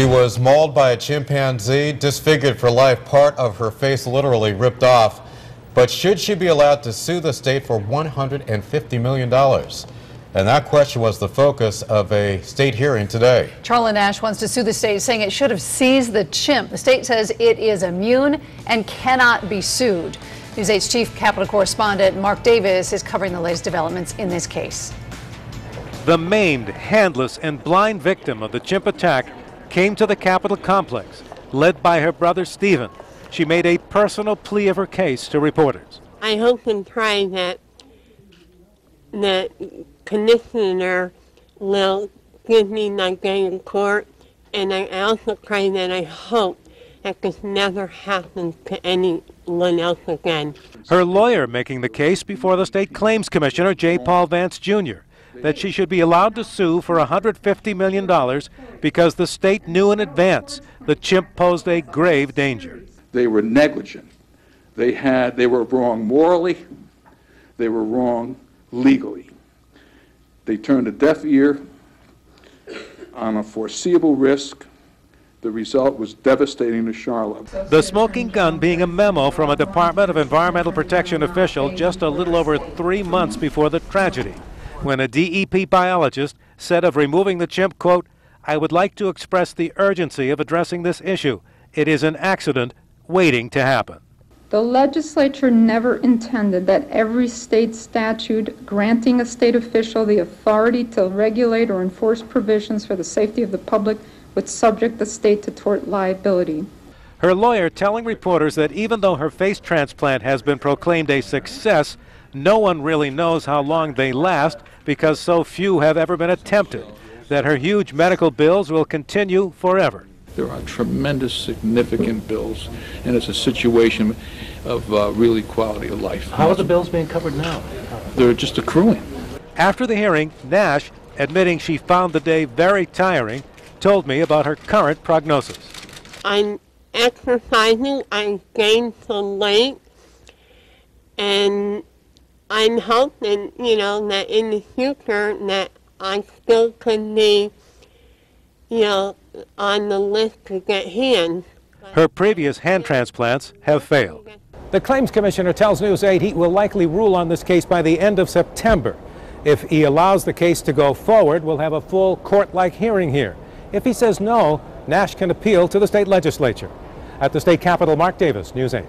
She was mauled by a chimpanzee, disfigured for life, part of her face literally ripped off. But should she be allowed to sue the state for $150 million? And that question was the focus of a state hearing today. Charlotte Nash wants to sue the state, saying it should have seized the chimp. The state says it is immune and cannot be sued. News 8's chief Capitol correspondent Mark Davis is covering the latest developments in this case. The maimed, handless, and blind victim of the Chimp Attack came to the Capitol complex, led by her brother Stephen. She made a personal plea of her case to reporters. I hope and pray that the commissioner will give me my day in court, and I also pray that I hope that this never happens to anyone else again. Her lawyer making the case before the state claims commissioner J. Paul Vance Jr. that she should be allowed to sue for $150 million because the state knew in advance the chimp posed a grave danger. They were negligent. They were wrong morally. They were wrong legally. They turned a deaf ear on a foreseeable risk. The result was devastating to Charlotte. The smoking gun being a memo from a Department of Environmental Protection official just a little over 3 months before the tragedy, when a DEP biologist said of removing the chimp, quote, "I would like to express the urgency of addressing this issue. It is an accident waiting to happen." The legislature never intended that every state statute granting a state official the authority to regulate or enforce provisions for the safety of the public would subject the state to tort liability. Her lawyer telling reporters that even though her face transplant has been proclaimed a success, no one really knows how long they last because so few have ever been attempted, that her huge medical bills will continue forever. There are tremendous, significant bills, and it's a situation of really quality of life. How are the bills being covered now? They're just accruing. After the hearing, Nash, admitting she found the day very tiring, told me about her current prognosis. I'm exercising, I gained some weight, and I'm hoping, that in the future that I still could be, on the list to get hands. Her previous hand transplants have failed. The claims commissioner tells News 8 he will likely rule on this case by the end of September. If he allows the case to go forward, we'll have a full court-like hearing here. If he says no, Nash can appeal to the state legislature. At the state capitol, Mark Davis, News 8.